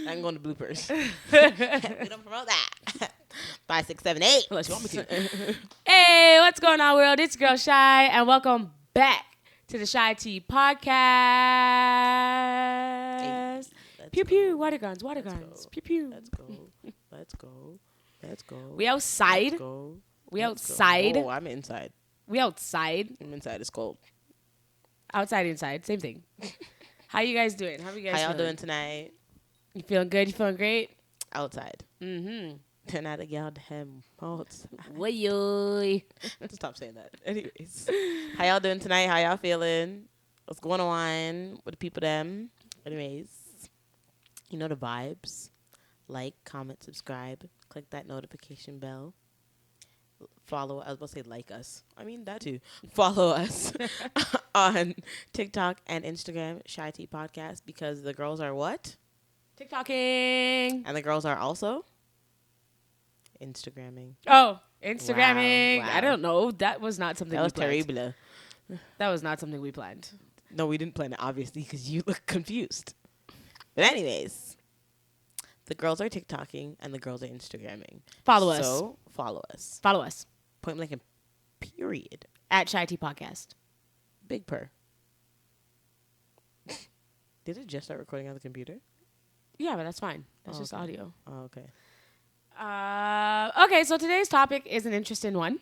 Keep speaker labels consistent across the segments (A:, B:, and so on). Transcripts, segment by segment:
A: I'm going to bloopers. We don't promote that. 5, 6, 7, 8. Unless you want me to.
B: Hey, what's going on, world? It's Girl Shy, and welcome back to the CheyTea podcast.
A: Hey,
B: pew pew, water guns,
A: Let's
B: guns.
A: go.
B: Pew pew.
A: Let's go.
B: We outside.
A: Let's go.
B: We
A: Let's
B: outside.
A: Go. Oh, I'm inside.
B: We outside.
A: I'm inside. It's cold.
B: Outside, inside, same thing. How you guys doing? How are you guys
A: How y'all
B: feeling?
A: doing tonight?
B: You feeling good? You feeling great?
A: Outside.
B: Mm-hmm.
A: Tonight, y'all damn outside.
B: Way.
A: Stop saying that. Anyways, how y'all doing tonight? How y'all feeling? What's going on with the people them? Anyways, you know the vibes. Like, comment, subscribe. Click that notification bell. Follow. I was about to say like us. I mean that too. Follow us on TikTok and Instagram, CheyTea Podcast, because the girls are what?
B: TikToking.
A: And the girls are also Instagramming.
B: Oh, Instagramming.
A: Wow.
B: I don't know. That was not something
A: That was
B: we planned.
A: terrible.
B: That was not something we planned.
A: No, we didn't plan it, obviously, because you look confused. But anyways, the girls are TikToking and the girls are Instagramming.
B: Follow us.
A: So, follow us.
B: Follow us.
A: Point blank and period.
B: At CheyTea Podcast.
A: Big purr. Did it just start recording on the computer?
B: Yeah, but that's fine. That's
A: Oh,
B: just
A: okay.
B: audio.
A: Oh, okay.
B: Okay, so today's topic is an interesting one.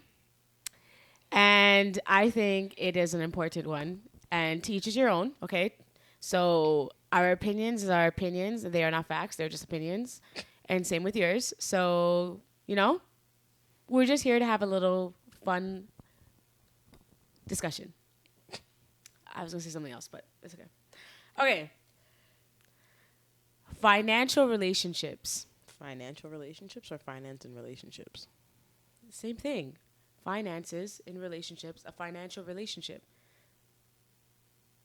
B: And I think it is an important one. And to each is your own, okay? So our opinions are our opinions. They are not facts. They're just opinions. And same with yours. So, we're just here to have a little fun discussion. I was going to say something else, but it's okay. Okay. Financial relationships.
A: Financial relationships or finance and relationships?
B: Same thing. Finances in relationships, a financial relationship.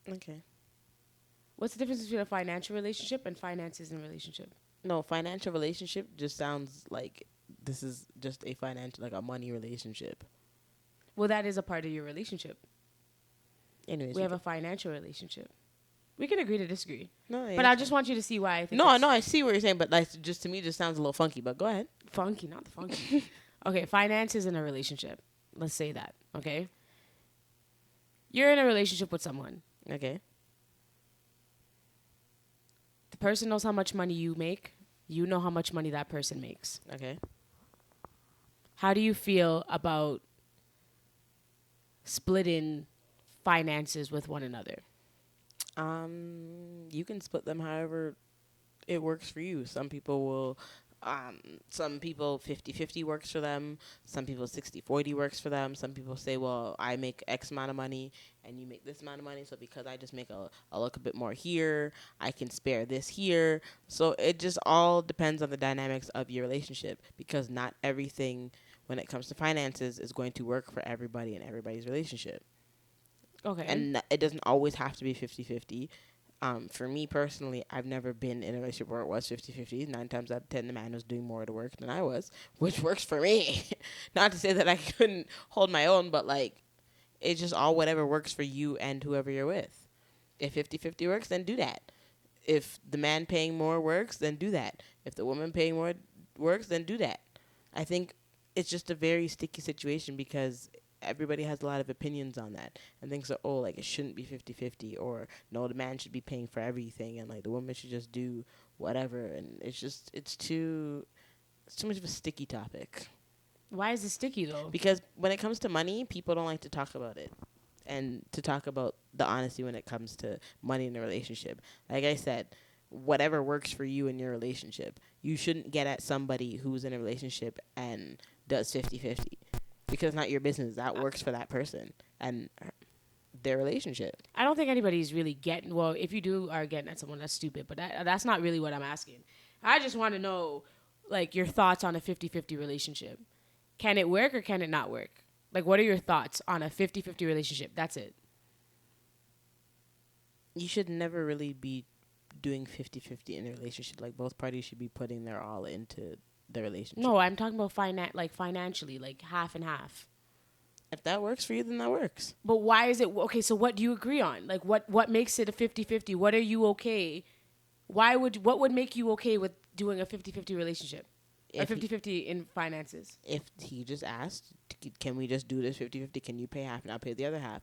A: Okay.
B: What's the difference between a financial relationship and finances in a relationship?
A: No, financial relationship just sounds like this is just a financial, like a money relationship.
B: Well, that is a part of your relationship.
A: Anyways,
B: We have a financial relationship. We can agree to disagree.
A: No,
B: But I just want you to see why I think
A: No,
B: it's
A: I see what you're saying, but like, just to me, it just sounds a little funky. But go ahead.
B: funky, not the funky. Okay, finances in a relationship. Let's say that, okay? You're in a relationship with someone.
A: Okay.
B: The person knows how much money you make. You know how much money that person makes.
A: Okay.
B: How do you feel about splitting finances with one another?
A: You can split them however it works for you. Some people 50-50 works for them. Some people 60-40 works for them. Some people say, well, I make X amount of money and you make this amount of money. So because I just make a little bit more here, I can spare this here. So it just all depends on the dynamics of your relationship, because not everything when it comes to finances is going to work for everybody in everybody's relationship.
B: Okay.
A: And it doesn't always have to be 50-50. For me personally, I've never been in a relationship where it was 50-50. 9 times out of 10, the man was doing more of the work than I was, which works for me. Not to say that I couldn't hold my own, but like, it's just all whatever works for you and whoever you're with. If 50-50 works, then do that. If the man paying more works, then do that. If the woman paying more works, then do that. I think it's just a very sticky situation because everybody has a lot of opinions on that and thinks that, oh, like it shouldn't be 50-50, or no, the man should be paying for everything and like the woman should just do whatever. And it's too much of a sticky topic.
B: Why is it sticky though?
A: Because when it comes to money, people don't like to talk about it and to talk about the honesty when it comes to money in a relationship. Like I said, whatever works for you in your relationship. You shouldn't get at somebody who's in a relationship and does 50-50. Because it's not your business. That works for that person and their relationship.
B: I don't think anybody's really getting, well, if you are getting at someone, that's stupid, but that's not really what I'm asking. I just want to know, like, your thoughts on a 50-50 relationship. Can it work or can it not work? Like, what are your thoughts on a 50-50 relationship? That's it.
A: You should never really be doing 50-50 in a relationship. Like, both parties should be putting their all into the relationship.
B: No, I'm talking about financially, like half and half.
A: If that works for you, then that works.
B: But why is it okay? So what do you agree on? Like what makes it a 50-50? What are you okay what would make you okay with doing a 50-50 relationship? Or
A: If he,
B: 50-50 in finances?
A: if he just asked, can we just do this 50-50? Can you pay half and I'll pay the other half?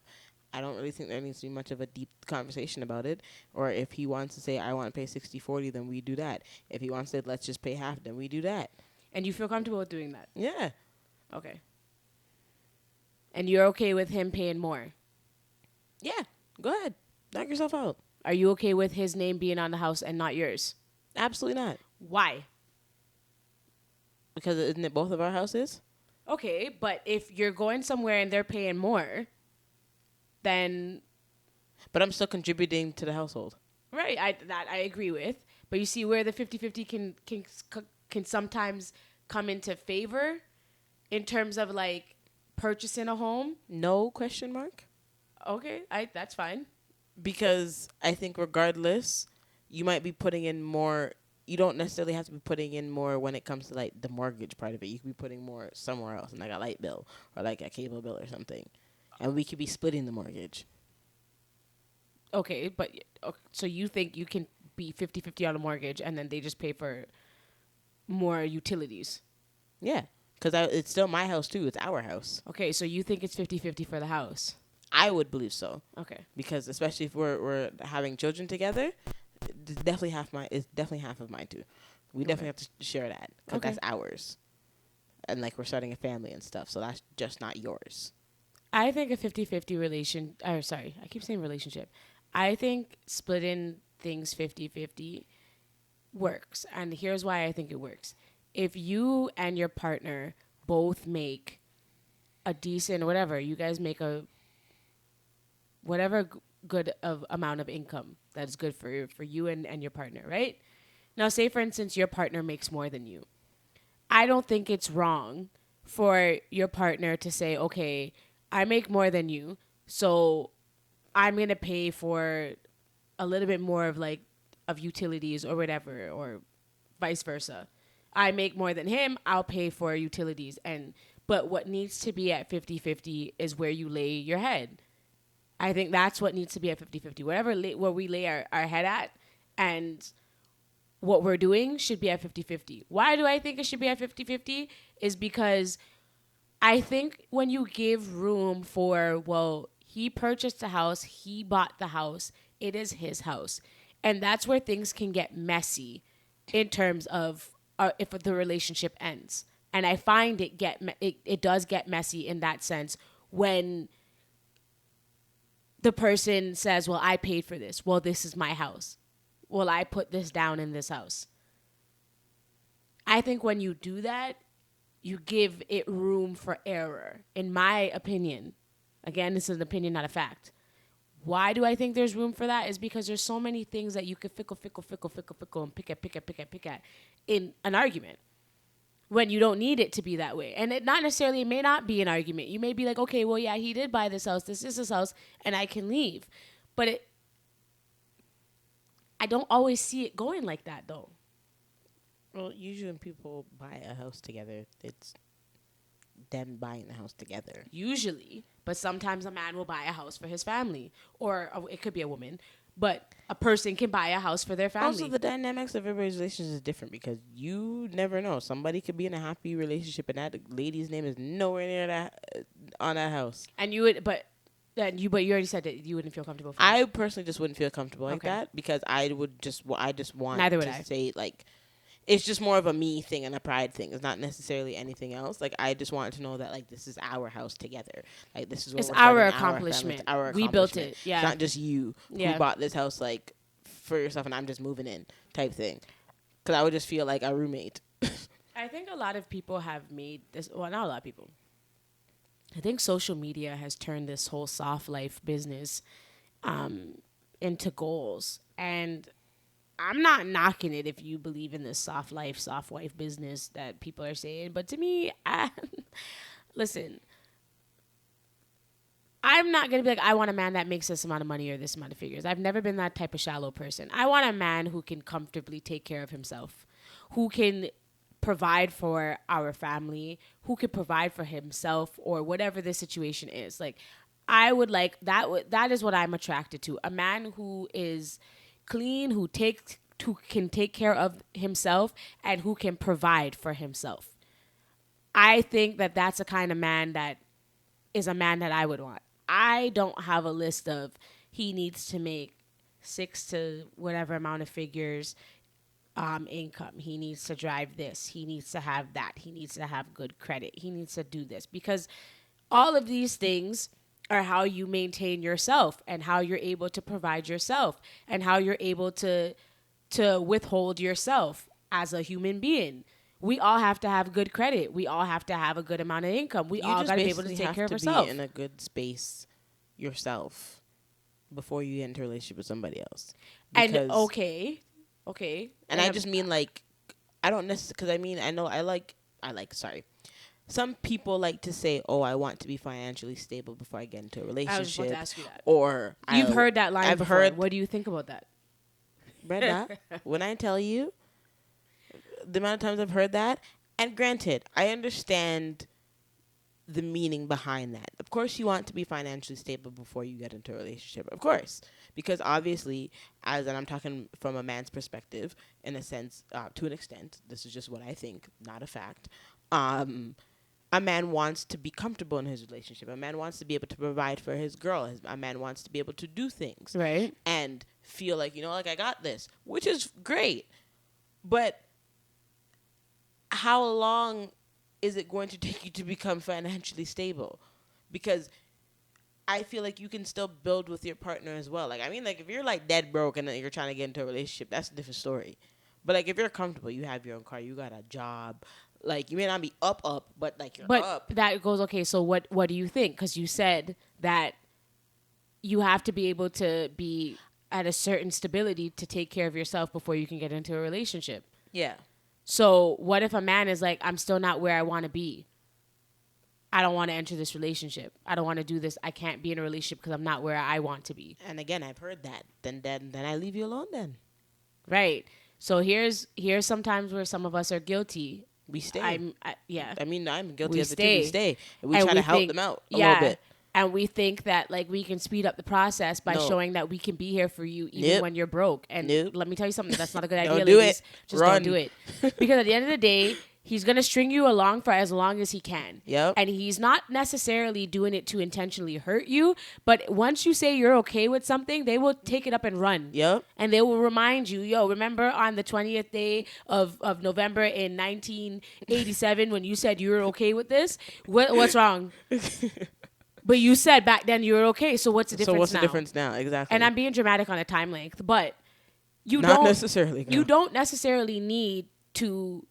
A: I don't really think there needs to be much of a deep conversation about it. Or if he wants to say, I want to pay 60-40, then we do that. If he wants to say, let's just pay half, then we do that.
B: And you feel comfortable with doing that?
A: Yeah.
B: Okay. And you're okay with him paying more?
A: Yeah. Go ahead. Knock yourself out.
B: Are you okay with his name being on the house and not yours?
A: Absolutely not.
B: Why?
A: Because isn't it both of our houses?
B: Okay, but if you're going somewhere and they're paying more, then
A: But I'm still contributing to the household.
B: right, I agree with. But you see where the 50-50 can sometimes come into favor in terms of like purchasing a home.
A: No question mark?
B: Okay, that's fine.
A: Because I think regardless, you might be putting in more. You don't necessarily have to be putting in more when it comes to like the mortgage part of it. You could be putting more somewhere else, like a light bill or like a cable bill or something, and we could be splitting the mortgage.
B: Okay, but so you think you can be 50-50 on a mortgage and then they just pay for more utilities?
A: Yeah, because it's still my house too. It's our house.
B: Okay, so you think it's 50-50 for the house?
A: I would believe so.
B: Okay.
A: Because especially if we're having children together, it's definitely half of mine too. We definitely have to share that because that's ours, and like we're starting a family and stuff, so that's just not yours.
B: I think a 50-50 I keep saying relationship. I think splitting things 50-50 works. And here's why I think it works. If you and your partner both make a decent, whatever, you guys make a whatever good of amount of income that's good for you and your partner, right? Now, say, for instance, your partner makes more than you. I don't think it's wrong for your partner to say, okay, I make more than you, so I'm going to pay for a little bit more of utilities or whatever, or vice versa. I make more than him, I'll pay for utilities. But what needs to be at 50-50 is where you lay your head. I think that's what needs to be at 50-50. Where we lay our head at and what we're doing should be at 50-50. Why do I think it should be at 50-50? Is because I think when you give room for, well, he purchased the house, he bought the house, it is his house. And that's where things can get messy in terms of if the relationship ends. And I find it does get messy in that sense when the person says, well, I paid for this. Well, this is my house. Well, I put this down in this house. I think when you do that, you give it room for error, in my opinion. Again, this is an opinion, not a fact. Why do I think there's room for that? Is because there's so many things that you could fickle, and pick at in an argument when you don't need it to be that way. And it may not be an argument. You may be like, okay, well, yeah, he did buy this house. This is his house, and I can leave. But I don't always see it going like that, though.
A: Well, usually when people buy a house together, it's them buying the house together.
B: Usually. But sometimes a man will buy a house for his family. Or it could be a woman. But a person can buy a house for their family.
A: Also, the dynamics of everybody's relationship is different because you never know. Somebody could be in a happy relationship and that lady's name is nowhere near that on that house.
B: And you would, but you already said that you wouldn't feel comfortable.
A: I personally just wouldn't feel comfortable like that because I just want
B: Neither would
A: to
B: I.
A: say like. It's just more of a me thing and a pride thing. It's not necessarily anything else. Like, I just wanted to know that, like, this is our house together. Like, this is what
B: it's
A: we're
B: our
A: starting,
B: accomplishment.
A: Our family. It's our
B: we built
A: accomplishment.
B: it. Yeah.
A: It's not just you who bought this house, like, for yourself and I'm just moving in type thing. Because I would just feel like a roommate.
B: I think a lot of people have made this. Well, not a lot of people. I think social media has turned this whole soft life business into goals. And I'm not knocking it if you believe in this soft wife business that people are saying. But to me, listen, I'm not going to be like, I want a man that makes this amount of money or this amount of figures. I've never been that type of shallow person. I want a man who can comfortably take care of himself, who can provide for our family, who can provide for himself or whatever the situation is. Like, I would like that. That is what I'm attracted to. A man who is clean, who takes who can take care of himself and who can provide for himself. I think that that's a kind of man that is a man that I would want. I don't have a list of he needs to make 6 to whatever amount of figures income. He needs to drive this. He needs to have that. He needs to have good credit. He needs to do this, because all of these things are how you maintain yourself and how you're able to provide yourself and how you're able to withhold yourself as a human being. We all have to have good credit. We all have to have a good amount of income. We all got to be able to take care of ourselves.
A: Be in a good space yourself before you get into a relationship with somebody else.
B: And okay.
A: And I just mean, like, I don't necessarily, because I mean, I know sorry. Some people like to say, "Oh, I want to be financially stable before I get into a relationship." I was about to ask you that. Or
B: you've heard that line before. What do you think about that?
A: Brenda, when I tell you the amount of times I've heard that, and granted, I understand the meaning behind that. Of course, you want to be financially stable before you get into a relationship. Of course. Because obviously, and I'm talking from a man's perspective, in a sense, to an extent, this is just what I think, not a fact. A man wants to be comfortable in his relationship. A man wants to be able to provide for his girl. A man wants to be able to do things.
B: Right.
A: And feel like, like, I got this, which is great. But how long is it going to take you to become financially stable? Because I feel like you can still build with your partner as well. Like, I mean, like, if you're, like, dead broke and then you're trying to get into a relationship, that's a different story. But, like, if you're comfortable, you have your own car, you got a job, like, you may not be up, but, like, you're up.
B: But that goes, okay, so what do you think? Because you said that you have to be able to be at a certain stability to take care of yourself before you can get into a relationship.
A: Yeah.
B: So what if a man is like, I'm still not where I want to be. I don't want to enter this relationship. I don't want to do this. I can't be in a relationship because I'm not where I want to be.
A: And again, I've heard that. Then I leave you alone then.
B: Right. So here's sometimes where some of us are guilty.
A: We stay.
B: Yeah.
A: I mean, I'm guilty of it too. We stay. And we try to help them out a little bit.
B: And we think that, like, we can speed up the process by showing that we can be here for you even when you're broke. And let me tell you something. That's not a good idea, ladies. Just don't do it. Because at the end of the day, he's going to string you along for as long as he can.
A: Yep.
B: And he's not necessarily doing it to intentionally hurt you. But once you say you're okay with something, they will take it up and run.
A: Yep.
B: And they will remind you, remember on the 20th day of November in 1987 when you said you were okay with this? What's wrong? But you said back then you were okay, so what's the difference now?
A: So what's the difference now? Exactly.
B: And I'm being dramatic on a time length, but you
A: don't
B: necessarily need to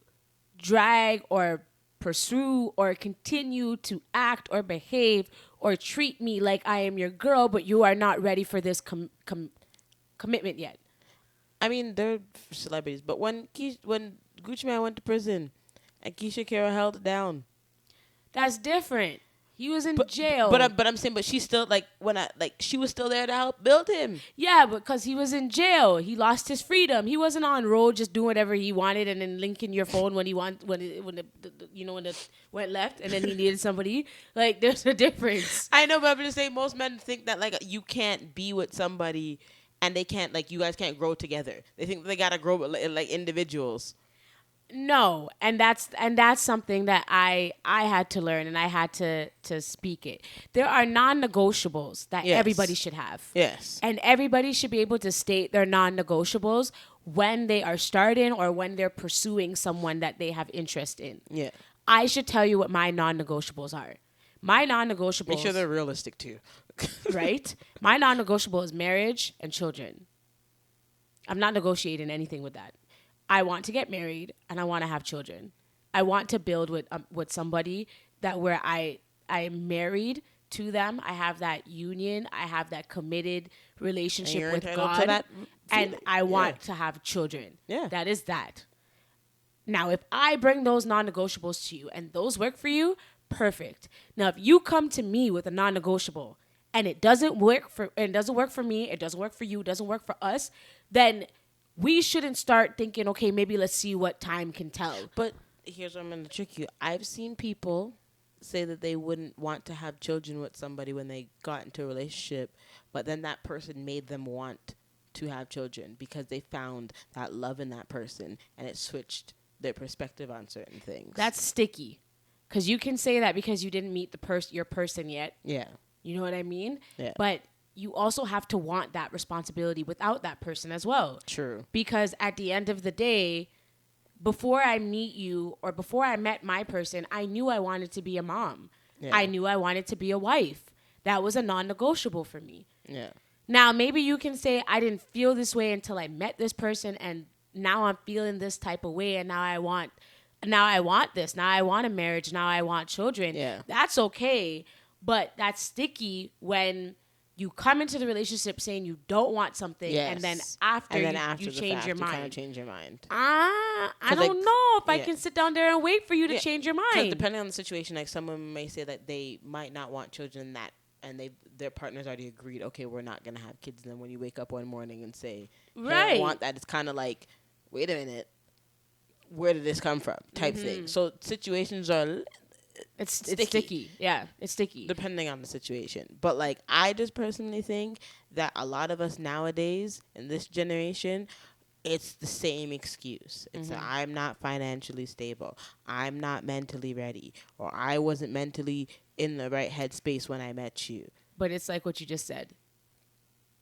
B: drag or pursue or continue to act or behave or treat me like I am your girl, but you are not ready for this commitment yet.
A: I mean, they're celebrities, but when Gucci Mane went to prison and Keisha Carroll held it down,
B: that's different. He was in jail.
A: But I'm saying, but she's still, she was still there to help build him.
B: Yeah, because he was in jail. He lost his freedom. He wasn't on road just doing whatever he wanted and then linking your phone when it went left and then he needed somebody. Like, there's a difference.
A: I know, but I'm just saying most men think that, like, you can't be with somebody and they can't, like, you guys can't grow together. They think they gotta grow like individuals.
B: No, and that's something that I had to learn and I had to speak it. There are non-negotiables that everybody should have.
A: Yes.
B: And everybody should be able to state their non-negotiables when they are starting or when they're pursuing someone that they have interest in.
A: Yeah.
B: I should tell you what my non-negotiables are. My non-negotiables...
A: Make sure they're realistic too.
B: Right? My non-negotiable is marriage and children. I'm not negotiating anything with that. I want to get married and I want to have children. I want to build with somebody that where I am married to them. I have that union. I have that committed relationship with God. And I want to have children.
A: Yeah.
B: That is that. Now, if I bring those non-negotiables to you and those work for you, perfect. Now, if you come to me with a non-negotiable and it doesn't work for me, it doesn't work for you, it doesn't work for us, then we shouldn't start thinking, okay, maybe let's see what time can tell.
A: But here's where I'm going to trick you. I've seen people say that they wouldn't want to have children with somebody when they got into a relationship, but then that person made them want to have children because they found that love in that person and it switched their perspective on certain things.
B: That's sticky. Because you can say that because you didn't meet your person yet.
A: Yeah.
B: You know what I mean?
A: Yeah.
B: But you also have to want that responsibility without that person as well.
A: True.
B: Because at the end of the day, before I meet you or before I met my person, I knew I wanted to be a mom.
A: Yeah.
B: I knew I wanted to be a wife. That was a non-negotiable for me.
A: Yeah.
B: Now, maybe you can say I didn't feel this way until I met this person and now I'm feeling this type of way and now I want this. Now I want a marriage. Now I want children.
A: Yeah.
B: That's okay. But that's sticky when you come into the relationship saying you don't want something,
A: Yes.
B: and then after you
A: the
B: change
A: fact,
B: your
A: you
B: mind.
A: kind of change your mind.
B: I
A: 'Cause,
B: don't know if I
A: yeah.
B: can sit down there and wait for you to
A: Yeah.
B: change your
A: 'Cause
B: mind.
A: depending on the situation, like someone may say that they might not want children and their partner's already agreed, okay, we're not gonna have kids. And then when you wake up one morning and say, hey,
B: Right.
A: I want that, it's kind of like, wait a minute, where did this come from? Type thing. So situations are
B: It's
A: sticky.
B: sticky. Yeah, it's sticky.
A: depending on the situation. But like, I just personally think that a lot of us nowadays in this generation, it's the same excuse. It's that I'm not financially stable, I'm not mentally ready, or I wasn't mentally in the right headspace when I met you.
B: But it's like what you just said,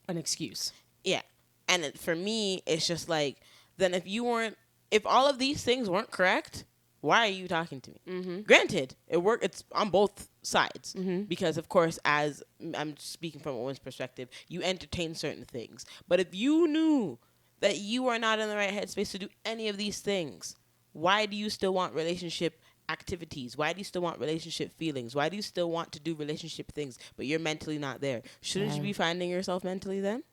B: an excuse.
A: Yeah. And for me, it's just like, then if all of these things weren't correct, why are you talking to me? Granted, it's on both sides. Because, of course, as I'm speaking from a woman's perspective, you entertain certain things. But if you knew that you are not in the right headspace to do any of these things, why do you still want relationship activities? Why do you still want relationship feelings? Why do you still want to do relationship things, but you're mentally not there? Shouldn't you be finding yourself mentally then?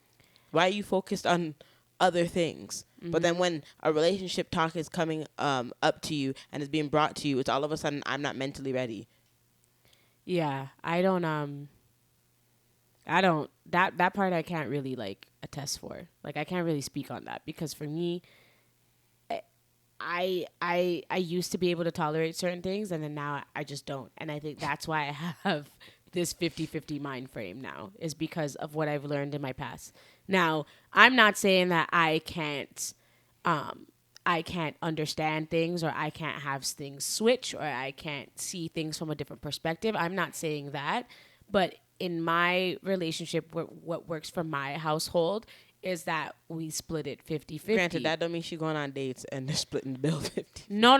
A: Why are you focused on other things? But then when a relationship talk is coming up to you and is being brought to you, it's all of a sudden, I'm not mentally ready.
B: Yeah, that part I can't really like attest for. Like I can't really speak on that because for me, I used to be able to tolerate certain things and then now I just don't. And I think that's why I have this 50-50 mind frame now is because of what I've learned in my past. Now, I'm not saying that I can't understand things or I can't have things switch or I can't see things from a different perspective. I'm not saying that. But in my relationship, what works for my household is that we split it 50-50.
A: Granted, that don't mean she's going on dates and they're splitting the bill 50.
B: No.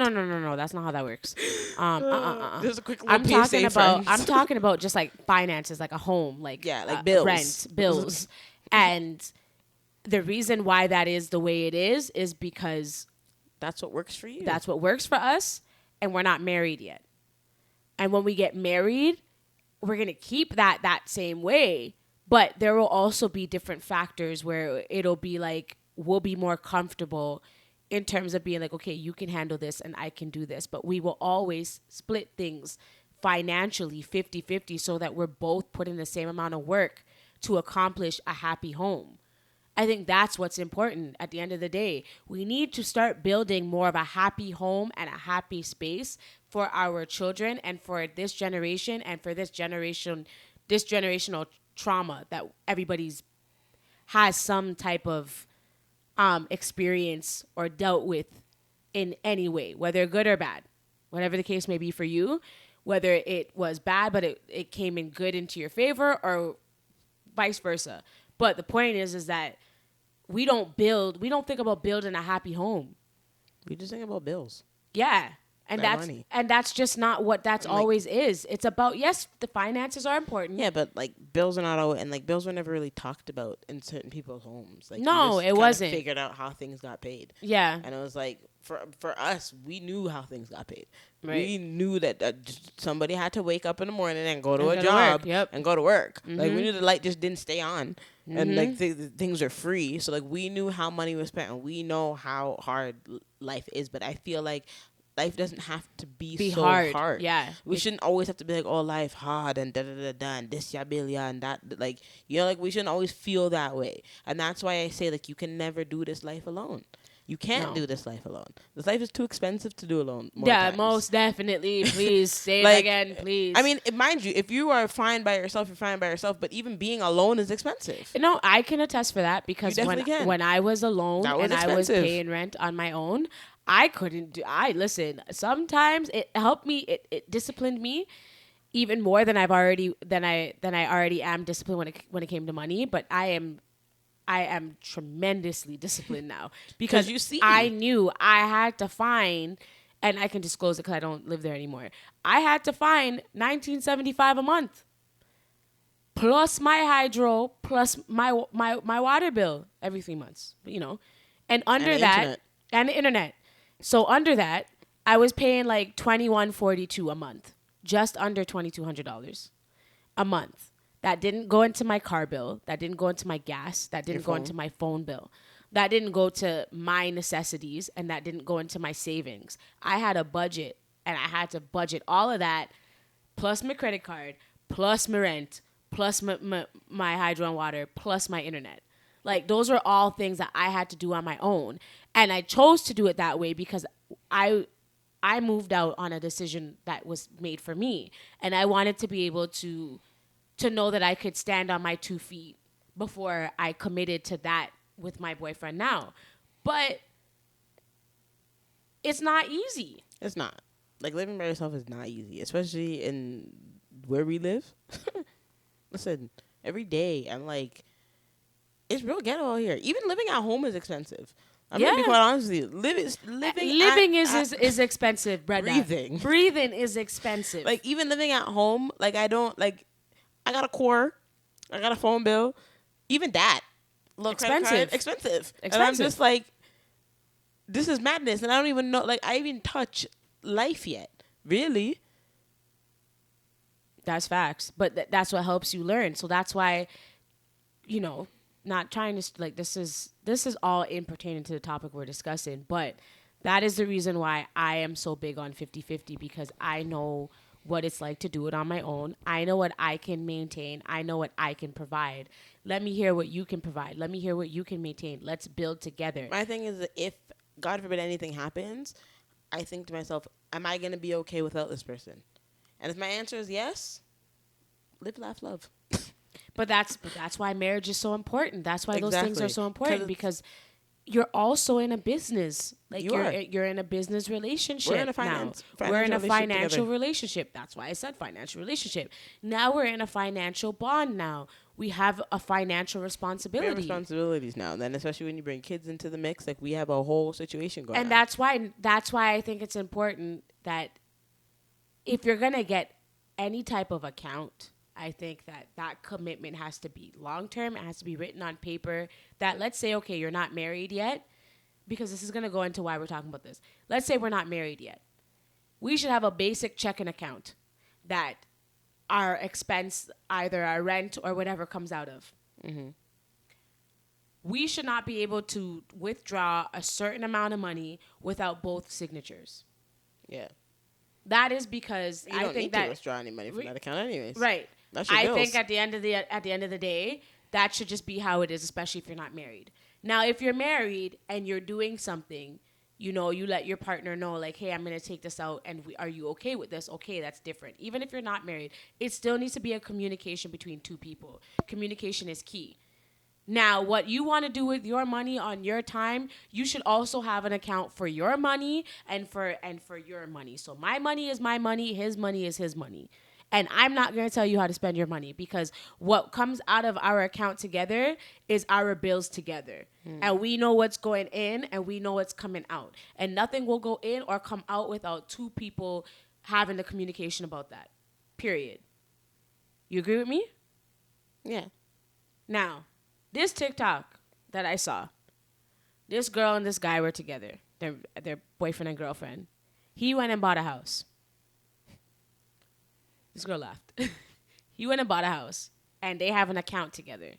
B: That's not how that works.
A: Just a quick little PSA, friends.
B: I'm talking about just like finances, like a home, like
A: bills.
B: rent, bills. And the reason why that is the way it is because
A: that's what works for you.
B: That's what works for us, and we're not married yet. And when we get married, we're going to keep that same way, but there will also be different factors where it'll be like we'll be more comfortable in terms of being like, okay, you can handle this and I can do this, but we will always split things financially 50-50 so that we're both putting the same amount of work to accomplish a happy home. I think that's what's important at the end of the day. We need to start building more of a happy home and a happy space for our children and for this generation and for this generational trauma that everybody's has some type of experience or dealt with in any way, whether good or bad, whatever the case may be for you, whether it was bad but it came in good into your favor or vice versa. But the point is that we don't think about building a happy home.
A: We just think about bills.
B: Yeah. And that's just not what that's always is. It's about, yes, the finances are important.
A: Yeah, but like bills are not always, and like bills were never really talked about in certain people's homes. Like
B: no,
A: it
B: wasn't.
A: Figured out how things got paid.
B: Yeah.
A: And it was like for us, we knew how things got paid.
B: Right.
A: We knew that somebody had to wake up in the morning and go to a job and go to work. Like we knew the light just didn't stay on, and like things are free. So like we knew how money was spent, and we know how hard life is. But I feel like life doesn't have to be so hard.
B: Yeah.
A: We shouldn't always have to be like, oh, life hard and da-da-da-da and this, ya, bill, ya, and that. Like, you know, like we shouldn't always feel that way. And that's why I say, like, you can never do this life alone. You can't
B: No.
A: do this life alone. This life is too expensive to do alone.
B: Yeah,
A: times.
B: most definitely. Please say
A: Like,
B: it again, please.
A: I mean, mind you, if you are fine by yourself, you're fine by yourself. But even being alone is expensive.
B: No, I can attest for that because
A: You definitely can.
B: when I was alone
A: That was
B: and I was
A: expensive.
B: paying rent on my own, I couldn't do. I listen. Sometimes it helped me. It disciplined me even more than I already am disciplined when it came to money. But I am tremendously disciplined now because
A: you see.
B: I knew I had to find, and I can disclose it because I don't live there anymore. I had to find $19.75 a month, plus my hydro, plus my water bill every 3 months. You know, and under
A: And the
B: that,
A: internet.
B: and the internet. So under that, I was paying like $21.42 a month, just under $2,200 a month. That didn't go into my car bill. That didn't go into my gas. That didn't go into my phone bill. That didn't go to my necessities, and that didn't go into my savings. I had a budget, and I had to budget all of that, plus my credit card, plus my rent, plus my hydro and water, plus my internet. Like, those were all things that I had to do on my own. And I chose to do it that way because I moved out on a decision that was made for me. And I wanted to be able to know that I could stand on my 2 feet before I committed to that with my boyfriend now. But it's not easy.
A: It's not. Like, living by yourself is not easy, especially in where we live. Listen, every day I'm like, it's real ghetto out here. Even living at home is expensive. I'm gonna be quite honest with you. Living
B: is expensive, brother. Breathing is expensive.
A: Like, even living at home, like, I got a core, I got a phone bill, even that. Expensive. And I'm just like, this is madness, and I don't even know. Like, I even touch life yet, really.
B: That's facts, but that's what helps you learn. So that's why, not trying to like this is all in pertaining to the topic we're discussing, but that is the reason why I am so big on 50-50, because I know what it's like to do it on my own. I know what I can maintain. I know what I can provide. Let me hear what you can provide. Let me hear what you can maintain. Let's build together.
A: My thing is, if God forbid anything happens, I think to myself, am I going to be okay without this person? And if my answer is yes, live, laugh, love.
B: But that's why marriage is so important. That's why those things are so important, because you're also in a business. Like, you're in a business relationship. We're in a financial relationship. That's why I said financial relationship. Now we're in a financial bond now. We have a financial responsibility.
A: We have responsibilities now. And then especially when you bring kids into the mix, like, we have a whole situation going on.
B: And that's why I think it's important that if you're going to get any type of account, I think that commitment has to be long-term. It has to be written on paper that, let's say, okay, you're not married yet, because this is going to go into why we're talking about this. Let's say we're not married yet. We should have a basic checking account that our expense, either our rent or whatever, comes out of. Mm-hmm. We should not be able to withdraw a certain amount of money without both signatures.
A: Yeah.
B: That is because
A: you don't need to withdraw any money from that account anyways.
B: Right. I think at the end of the day, that should just be how it is, especially if you're not married. Now, if you're married and you're doing something, you let your partner know, like, hey, I'm going to take this out, and are you okay with this? Okay, that's different. Even if you're not married, it still needs to be a communication between two people. Communication is key. Now, what you want to do with your money on your time, you should also have an account for your money and for your money. So my money is my money, his money is his money. And I'm not going to tell you how to spend your money, because what comes out of our account together is our bills together. And we know what's going in and we know what's coming out. And nothing will go in or come out without two people having the communication about that. Period. You agree with me?
A: Yeah.
B: Now, this TikTok that I saw, this girl and this guy were together. They're boyfriend and girlfriend. He went and bought a house. This girl laughed. He went and bought a house, and they have an account together.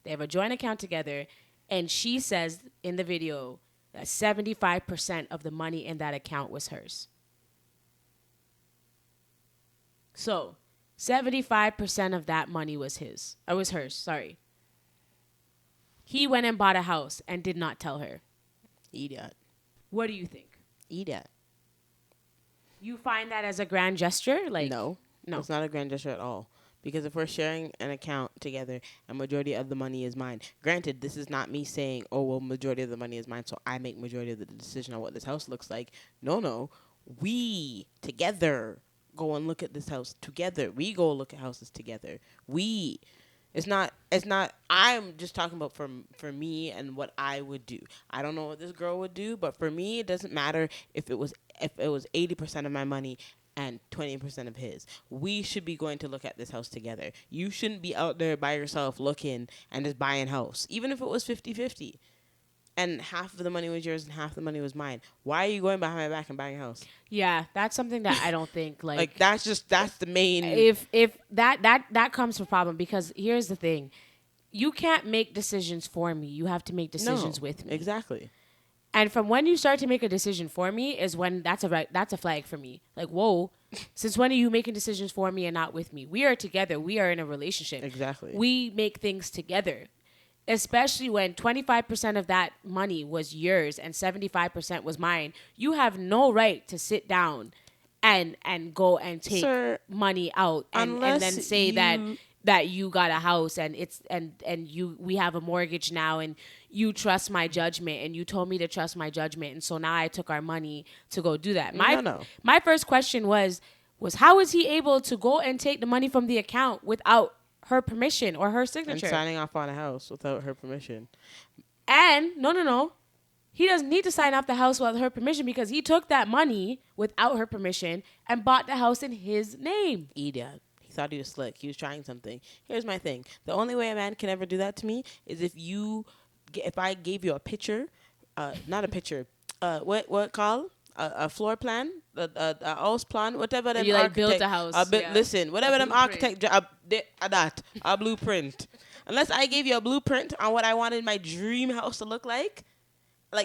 B: They have a joint account together, and she says in the video that 75% of the money in that account was hers. So, 75% of that money was his. Was hers, sorry. He went and bought a house and did not tell her.
A: Idiot.
B: What do you think?
A: Idiot.
B: You find that as a grand gesture? Like
A: No.
B: No.
A: It's not a grand gesture at all. Because if we're sharing an account together and majority of the money is mine, granted, this is not me saying, oh, well, majority of the money is mine, so I make majority of the decision on what this house looks like. No. We together go and look at this house together. We go look at houses together. It's not, I'm just talking about for me and what I would do. I don't know what this girl would do, but for me, it doesn't matter if it was 80% of my money and 20% of his. We should be going to look at this house together. You shouldn't be out there by yourself looking and just buying house, even if it was 50-50. And half of the money was yours and half the money was mine. Why are you going behind my back and buying a house?
B: Yeah, that's something that I don't think like
A: that's the main.
B: If that comes from problem, because here's the thing. You can't make decisions for me. You have to make decisions with me.
A: Exactly.
B: And from when you start to make a decision for me is when that's a flag for me. Like, whoa, since when are you making decisions for me and not with me? We are together. We are in a relationship.
A: Exactly.
B: We make things together. Especially when 25% of that money was yours and 75% was mine. You have no right to sit down and go and take money out and then say that you got a house and it's and we have a mortgage now and you trust my judgment and you told me to trust my judgment and so now I took our money to go do that. My first question was how is he able to go and take the money from the account without her permission or her signature?
A: And signing off on a house without her permission.
B: And no. He doesn't need to sign off the house without her permission because he took that money without her permission and bought the house in his name.
A: Idiot. He thought he was slick. He was trying something. Here's my thing. The only way a man can ever do that to me is if I gave you a picture, not a picture, what called? A floor plan, a house plan, whatever them
B: you
A: architect.
B: Built a house.
A: Listen, whatever them architect, a blueprint. Unless I gave you a blueprint on what I wanted my dream house to look like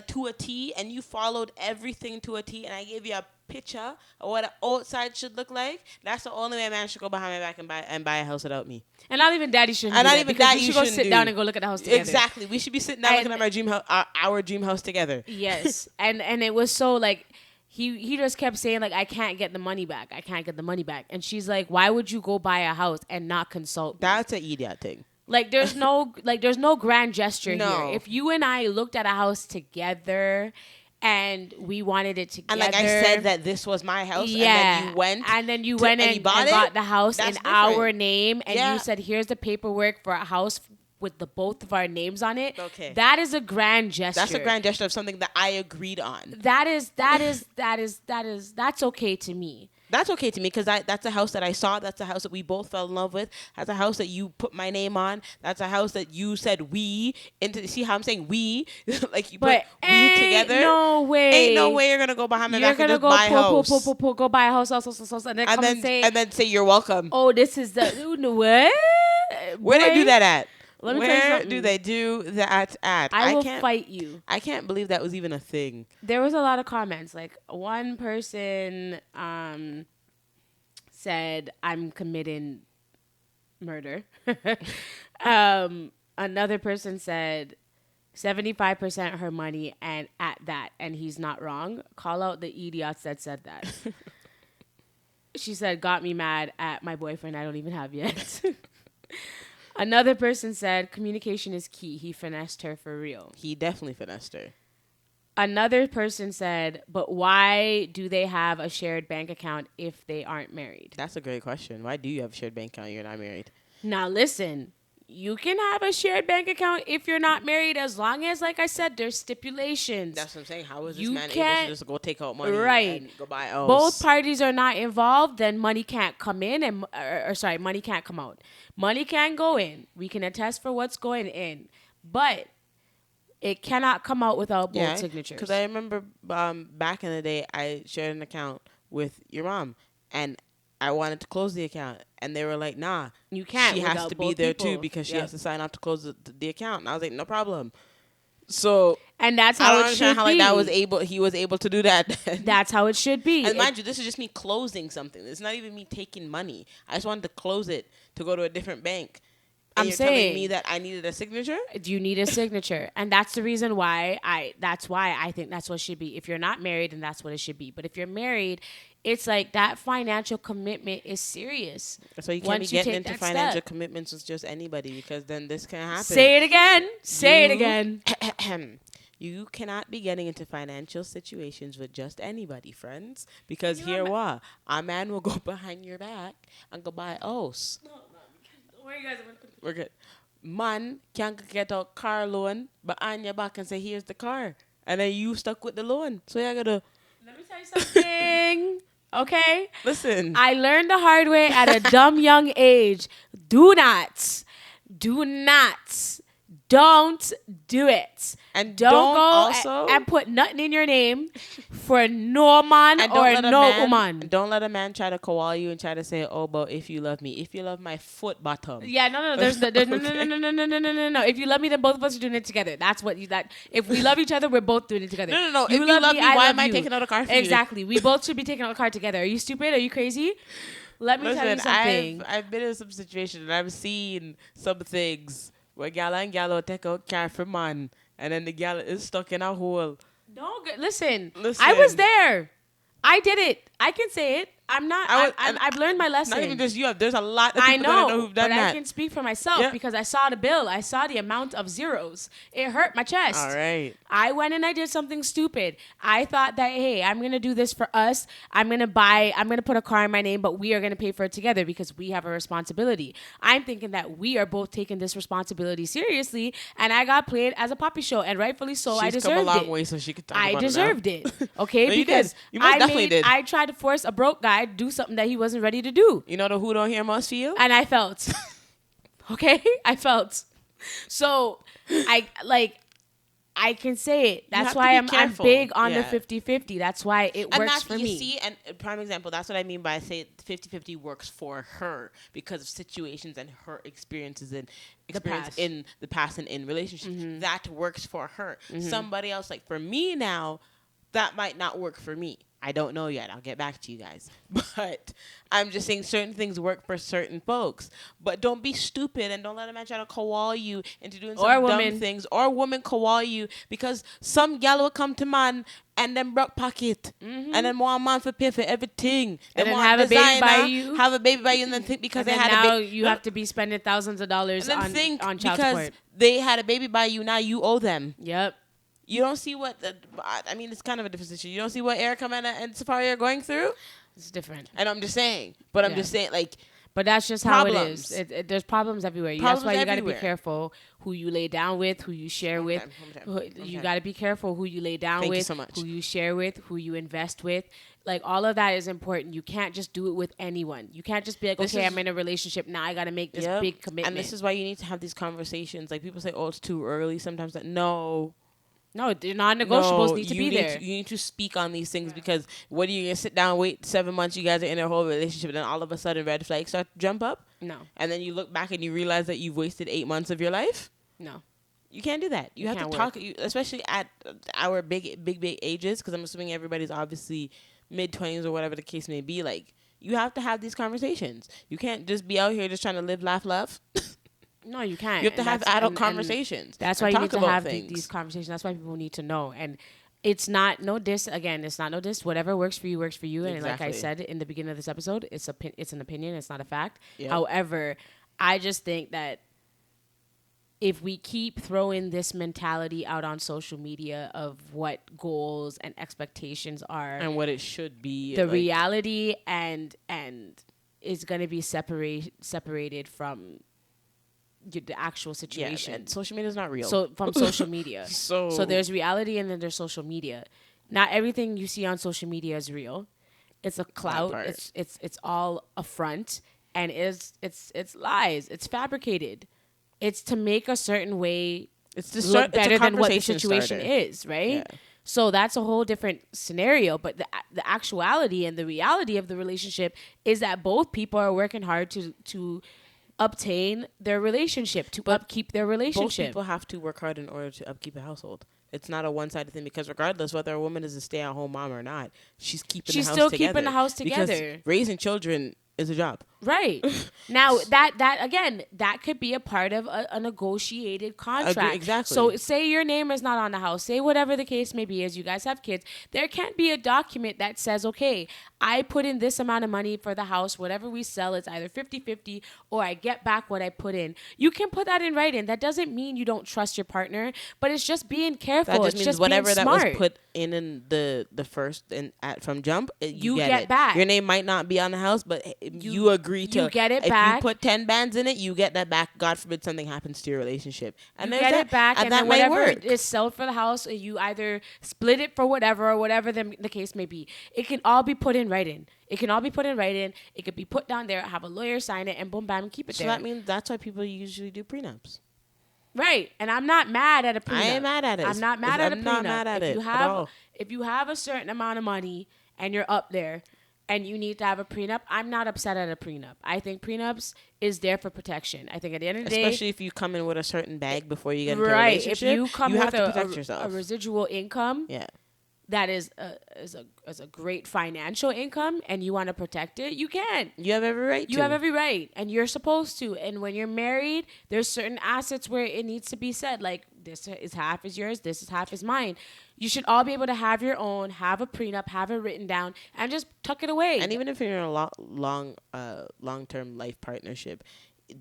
A: to a T, and you followed everything to a T, and I gave you a picture of what an outside should look like, that's the only way a man should go behind my back and buy a house without me.
B: And not even daddy shouldn't.
A: And
B: do
A: not
B: that
A: even
B: daddy
A: that you
B: should go
A: shouldn't
B: sit down and go look at the house together.
A: Exactly. We should be sitting down looking at my dream house, our dream house together.
B: Yes, and it was so like. He just kept saying I can't get the money back. I can't get the money back. And she's like, why would you go buy a house and not consult me?
A: That's an idiot thing.
B: There's no grand gesture here. If you and I looked at a house together and we wanted it together.
A: And I said that this was my house. Yeah. And then you went
B: and got the house in our name. And you said, here's the paperwork for a house with the both of our names on it.
A: Okay.
B: That is a grand gesture.
A: That's a grand gesture of something that I agreed on.
B: That's okay to me.
A: That's okay to me because that's a house that I saw. That's a house that we both fell in love with. That's a house that you put my name on. That's a house that you said we into. See how I'm saying we? You put we together.
B: No way.
A: Ain't no way you're gonna go behind my back and just buy a house.
B: Go buy a house, and
A: then say you're welcome.
B: Oh, this is the what?
A: Where they do that at?
B: Where
A: do they do that at?
B: I will fight you.
A: I can't believe that was even a thing.
B: There was a lot of comments. One person said, I'm committing murder. Another person said 75% her money and at that, and he's not wrong. Call out the idiots that said that. She said, got me mad at my boyfriend I don't even have yet. Another person said, communication is key. He finessed her for real.
A: He definitely finessed her.
B: Another person said, but why do they have a shared bank account if they aren't married?
A: That's a great question. Why do you have a shared bank account if you're not married?
B: Now, listen. You can have a shared bank account if you're not married as long as, like I said, there's stipulations.
A: That's what I'm saying. How is this man able to just go take out money and go buy a house?
B: Both parties are not involved, then money can't come in money can't come out. Money can go in. We can attest for what's going in. But it cannot come out without both signatures.
A: Because I remember back in the day, I shared an account with your mom, and I wanted to close the account, and they were like, nah,
B: you can't.
A: She has to be there too because she has to sign off to close the account. And I was like, no problem. So
B: and that's how it should be.
A: He was able to do that.
B: That's how it should be.
A: And mind you, this is just me closing something. It's not even me taking money. I just wanted to close it to go to a different bank. And you're telling me that I needed a signature?
B: You need a signature. And that's the reason why I think that's what it should be. If you're not married, then that's what it should be. But if you're married, it's like that financial commitment is serious.
A: So you can't be getting into financial commitments with just anybody, because then this can happen.
B: Say it again. Say it again.
A: You cannot be getting into financial situations with just anybody, friends. Because here what? A man will go behind your back and go buy a house.
B: No, don't worry, guys.
A: We're good. Man can get a car loan behind your back and say, here's the car. And then you stuck with the loan. So you gotta...
B: Let me tell you something. Okay?
A: Listen.
B: I learned the hard way at a dumb young age. Don't do it.
A: And
B: don't go
A: also
B: and put nothing in your name for no man or no woman.
A: Don't let a man try to call you and try to say, oh, but if you love me, if you love my foot bottom.
B: Yeah, no. There's no. If you love me, then both of us are doing it together. That's what you. That if we love each other, we're both doing it together.
A: No. If you love me, why am I taking out a car for you?
B: Exactly. We both should be taking out a car together. Are you stupid? Are you crazy? Let me tell you something.
A: I've been in some situations and I've seen some things where gal and gal take out car for man, and then the gal is stuck in a hole.
B: Listen. I was there. I did it. I can say it. I'm not. I've learned my lesson.
A: Not even just you. There's a lot of people that I know who've done that.
B: But I can speak for myself because I saw the bill. I saw the amount of zeros. It hurt my chest.
A: All right.
B: I went and I did something stupid. I thought that, hey, I'm going to do this for us. I'm going to put a car in my name, but we are going to pay for it together because we have a responsibility. I'm thinking that we are both taking this responsibility seriously, and I got played as a puppy show, and rightfully so. I deserved it.
A: She's come a long way so she could talk about it.
B: I deserved it. Okay?
A: No,
B: because
A: you most definitely did.
B: I tried to force a broke guy to do something that he wasn't ready to do.
A: You know the who don't hear must feel?
B: And I felt. Okay? I felt. So, I can say it. That's why I'm big on the 50-50. That's why it works for me.
A: You see, and prime example, that's what I mean by I say 50-50 works for her because of situations and her experiences in the past and in relationships. Mm-hmm. That works for her. Mm-hmm. Somebody else, like for me now, that might not work for me. I don't know yet. I'll get back to you guys. But I'm just saying certain things work for certain folks. But don't be stupid and don't let a man try to call you into doing some dumb things. Or a woman call you because some gal will come to man and then broke pocket. Mm-hmm. And then want a man for pay for everything.
B: And then have a baby by you.
A: Have a baby by you and then think because
B: and
A: they had a baby.
B: Now you have to be spending thousands of dollars on child support. Because
A: they had a baby by you, now you owe them.
B: Yep.
A: You don't see what it's kind of a different situation. You don't see what Erica and Safari are going through.
B: It's different,
A: and I'm just saying. But I'm just saying, like.
B: But that's just problems. How it is. There's problems everywhere. That's why you got to be careful who you lay down with, who you share with. You got to be careful who you lay down with,
A: you so much.
B: Who you share with, who you invest with. Like all of that is important. You can't just do it with anyone. You can't just be like, I'm in a relationship now. I got to make this big commitment.
A: And this is why you need to have these conversations. Like people say, oh, it's too early. Sometimes no, the non-negotiables need to be there. You need to speak on these things because what are you going to sit down, wait 7 months, you guys are in a whole relationship, and then all of a sudden red flags start to jump up?
B: No.
A: And then you look back and you realize that you've wasted 8 months of your life?
B: No.
A: You can't do that. You have to talk, especially at our big ages, because I'm assuming everybody's obviously mid-20s or whatever the case may be. Like, you have to have these conversations. You can't just be out here just trying to live, laugh, love.
B: No, you can't.
A: You have to have adult conversations.
B: That's why you need to have these conversations. That's why people need to know. And it's not no diss. Again, it's not no diss. Whatever works for you works for you. And like I said in the beginning of this episode, it's an opinion. It's not a fact. Yep. However, I just think that if we keep throwing this mentality out on social media of what goals and expectations are
A: and what it should be,
B: the reality and is going to be separated from the actual situation.
A: And social media is not real.
B: So from social media. So there's reality and then there's social media. Not everything you see on social media is real. It's a clout. It's all a front, and it's lies. It's fabricated. It's to make a certain way look better than what the situation is, right? Yeah. So that's a whole different scenario. But the actuality and the reality of the relationship is that both people are working hard to obtain their relationship, to upkeep their relationship.
A: Both people have to work hard in order to upkeep a household. It's not a one-sided thing because regardless whether a woman is a stay-at-home mom or not, she's still keeping the house together.
B: Keeping the house together.
A: Because raising children is a job.
B: Right. Now that again, that could be a part of a negotiated contract.
A: Exactly.
B: So say your name is not on the house, say whatever the case may be, as you guys have kids, there can't be a document that says, okay, I put in this amount of money for the house, whatever we sell, it's either 50-50 or I get back what I put in. You can put that in writing. That doesn't mean you don't trust your partner, but it's just being careful.
A: That just
B: it's
A: means
B: just
A: whatever
B: being
A: that
B: smart.
A: was put in the first and at from jump,
B: You
A: get
B: get
A: it
B: back.
A: Your name might not be on the house, but you agree to.
B: You get it
A: if
B: back.
A: you put 10 bands in it, you get that back. God forbid something happens to your relationship, and
B: You
A: there's
B: get it back, and
A: that
B: then
A: might
B: whatever
A: work.
B: is sold for the house, you either split it for whatever or whatever the case may be. It can all be put in writing. It can all be put in writing. It could be put down there, have a lawyer sign it, and boom, bam, keep it
A: So
B: there.
A: that means that's why people usually do prenups.
B: Right, and I'm not mad at a prenup.
A: I ain't mad at it.
B: I'm not mad at a prenup.
A: I'm not mad at it at all.
B: If you have a certain amount of money and you're up there and you need to have a prenup, I'm not upset at a prenup. I think prenups is there for protection. I think at the end of the day,
A: especially if you come in with a certain bag before you get into a
B: right,
A: relationship,
B: if you come
A: have
B: with
A: to protect
B: a
A: yourself.
B: residual income,
A: Yeah.
B: that is a great financial income and you want to protect it, you can.
A: You have every right to.
B: You have every right, and you're supposed to. And when you're married, there's certain assets where it needs to be said, like, this is half is yours, this is half is mine. You should all be able to have your own, have a prenup, have it written down, and just tuck it away.
A: And even if you're in a long-term life partnership,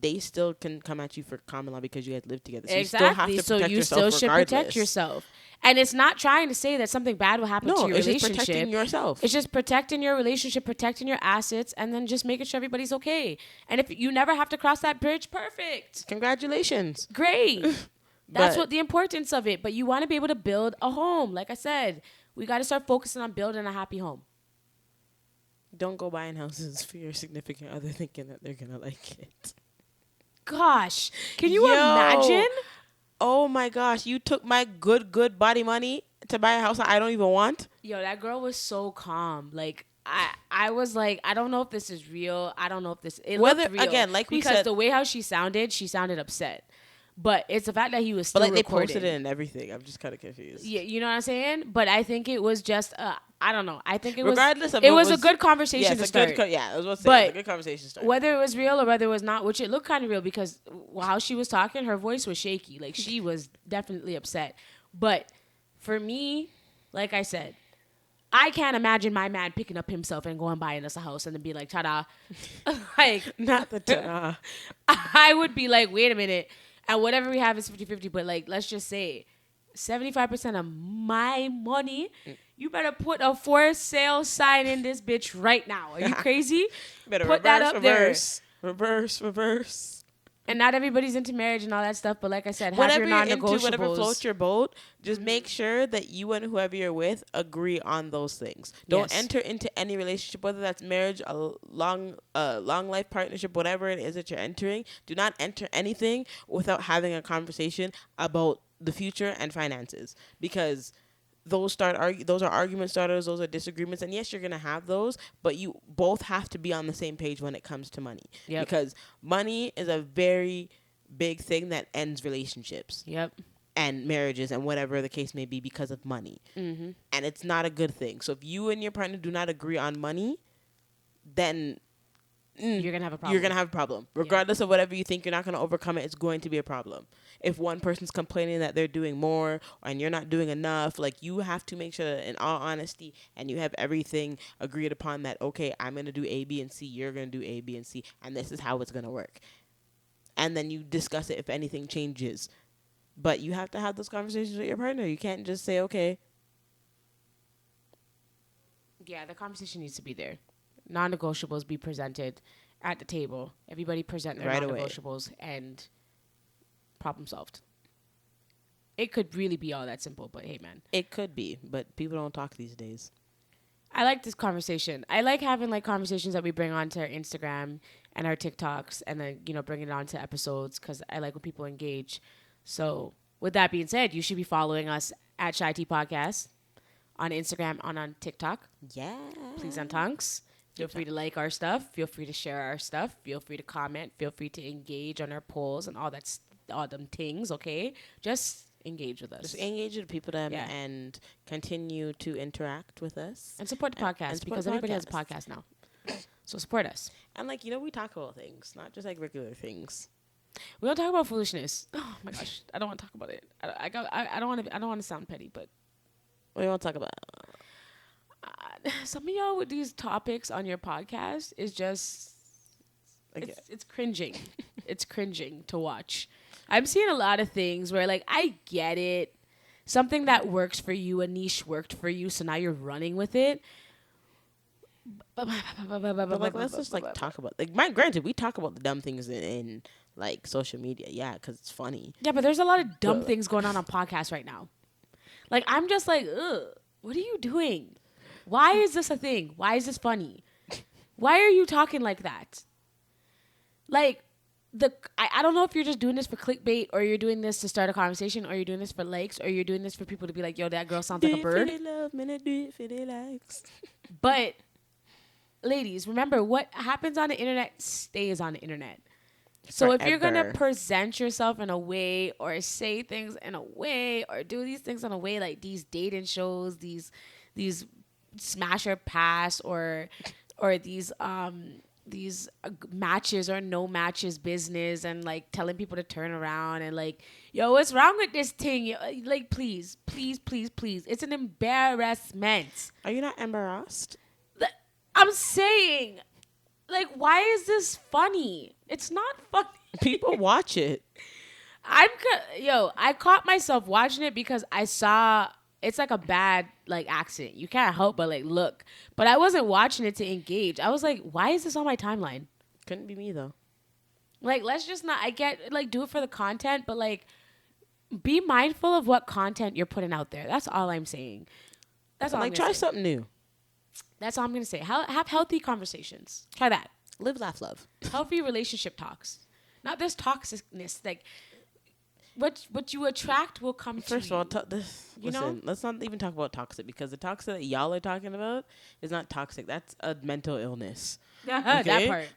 A: they still can come at you for common law because you guys live together. So
B: exactly.
A: You still have to protect
B: you
A: yourself
B: still should
A: regardless.
B: protect yourself. And it's not trying to say that something bad will happen to your
A: it's
B: relationship.
A: just protecting yourself.
B: It's just protecting your relationship, protecting your assets, and then just making sure everybody's okay. And if you never have to cross that bridge, perfect.
A: Congratulations.
B: Great. That's
A: But-
B: what the importance of it. But you want to be able to build a home. Like I said, we got to start focusing on building a happy home.
A: Don't go buying houses for your significant other thinking that they're going to like it.
B: Gosh, can you
A: Yo.
B: imagine?
A: Oh my gosh, you took my good body money to buy a house that I don't even want?
B: Yo, that girl was so calm. Like, I was like, I don't know if this is real. I don't know if this it
A: Whether
B: looked real.
A: again, like we
B: because
A: said,
B: the way how she sounded upset. But it's the fact that he was still
A: but like they
B: recording.
A: posted it and everything. I'm just kind of confused.
B: Yeah, you know what I'm saying? But I think it was just I don't know. I think it
A: Regardless
B: was
A: of
B: it
A: what
B: was a
A: was-
B: good conversation to start.
A: Yeah, I was about to say,
B: But
A: it's a good conversation starter.
B: Whether it was real or whether it was not, which it looked kind of real because how she was talking, her voice was shaky. Like, she was definitely upset. But for me, like I said, I can't imagine my man picking up himself and going buying us a house and then be like, ta-da. Like,
A: Not the ta-da.
B: I would be like, wait a minute. And whatever we have is 50-50. But, like, let's just say 75% of my money, you better put a for sale sign in this bitch right now. Are you crazy?
A: Better
B: put that up
A: reverse.
B: And not everybody's into marriage and all that stuff, but like I said, have
A: Whatever
B: your
A: you're into,
B: non-negotiables.
A: whatever floats your boat, just make sure that you and whoever you're with agree on those things. Don't
B: Yes.
A: enter into any relationship, whether that's marriage, a long life partnership, whatever it is that you're entering. Do not enter anything without having a conversation about the future and finances, because those are argument starters, those are disagreements, and yes, you're gonna have those, but you both have to be on the same page when it comes to money.
B: Yep.
A: Because money is a very big thing that ends relationships
B: Yep.
A: and marriages and whatever the case may be because of money.
B: Mm-hmm.
A: And it's not a good thing. So if you and your partner do not agree on money, then
B: You're going to have a problem.
A: you're going to have a problem. Regardless of whatever you think, you're not going to overcome it. It's going to be a problem. If one person's complaining that they're doing more and you're not doing enough, like, you have to make sure that in all honesty and you have everything agreed upon that, okay, I'm going to do A, B, and C, you're going to do A, B, and C, and this is how it's going to work. And then you discuss it if anything changes. But you have to have those conversations with your partner. You can't just say, okay.
B: Yeah, the conversation needs to be there. Non-negotiables be presented at the table. Everybody present their
A: Right away.
B: non-negotiables and problem solved. It could really be all that simple, but hey, man.
A: It could be, but people don't talk these days.
B: I like this conversation. I like having like conversations that we bring onto our Instagram and our TikToks and then, bringing it onto episodes because I like when people engage. So with that being said, you should be following us at CheyTea Podcast on Instagram and on TikTok.
A: Yeah.
B: Please and tongues. Feel free to like our stuff. Feel free to share our stuff. Feel free to comment. Feel free to engage on our polls and all them things, okay? Just engage with us.
A: Just engage with people
B: Yeah.
A: and continue to interact with us.
B: And support the podcast
A: and support
B: because
A: the
B: everybody has a
A: podcast.
B: podcast now. So support us.
A: And like, we talk about things, not just like regular things.
B: We don't talk about foolishness. Oh my gosh, I don't want to talk about it. I don't want to. I don't want to sound petty, but
A: What do you want to talk about?
B: some of y'all with these topics on your podcast is just it's cringing. It's cringing to watch. I'm seeing a lot of things where like I get it. Something that works for you, a niche worked for you, so now you're running with it.
A: But like, let's just like talk about granted, we talk about the dumb things in like social media, yeah, because it's funny.
B: Yeah, but there's a lot of dumb things going on podcasts right now. Like I'm just like, ugh, what are you doing? Why is this a thing? Why is this funny? Why are you talking like that? Like I don't know if you're just doing this for clickbait or you're doing this to start a conversation or you're doing this for likes or you're doing this for people to be like, yo, that girl sounds like a bird. But ladies, remember what happens on the internet stays on the internet. So if you're going to present yourself in a way or say things in a way or do these things in a way like these dating shows, these smash or pass or these matches or no matches business and like telling people to turn around and like, yo, what's wrong with this thing? Like, please. It's an embarrassment.
A: Are you not embarrassed?
B: I'm saying, like, why is this funny? It's not funny.
A: People watch it.
B: I caught myself watching it because I saw it's like a bad like accident. You can't help but like look. But I wasn't watching it to engage. I was like, why is this on my timeline?
A: Couldn't be me though.
B: Like, let's just not. I get like do it for the content, but like, be mindful of what content you're putting out there. That's all I'm saying. That's all.
A: Like, try something new.
B: That's all I'm gonna say. Have healthy conversations. Try that.
A: Live, laugh, love.
B: Healthy relationship talks. Not this toxicness. Like, what you attract will come to you.
A: First of all, let's not even talk about toxic because the toxic that y'all are talking about is not toxic. That's a mental illness.
B: Okay? That part.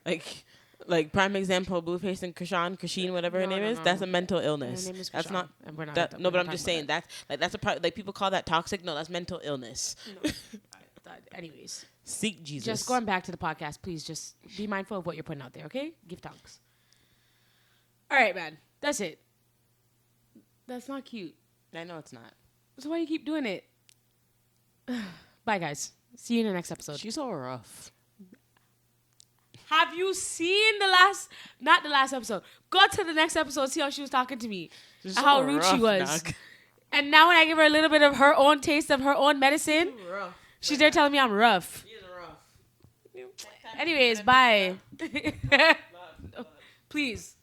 A: Like prime example, Blueface and Chrisheen, whatever her name is. That's a mental illness.
B: Her name is
A: that's
B: Krishan,
A: not.
B: And we're not
A: That, no, but I'm just saying that's a part. Like people call that toxic. No, that's mental illness.
B: No. Anyways,
A: seek Jesus.
B: Just going back to the podcast, please just be mindful of what you're putting out there, okay? Give thanks. All right, man. That's it. That's not cute.
A: I know it's not.
B: So why you keep doing it? Bye, guys. See you in the next episode.
A: She's so rough.
B: Have you seen not the last episode. Go to the next episode, see how she was talking to me.
A: She's
B: how
A: so
B: rude
A: rough,
B: she was.
A: Doc.
B: And now when I give her a little bit of her own taste of her own medicine, she's there telling me I'm rough.
A: She's rough.
B: Anyways, bye. Please.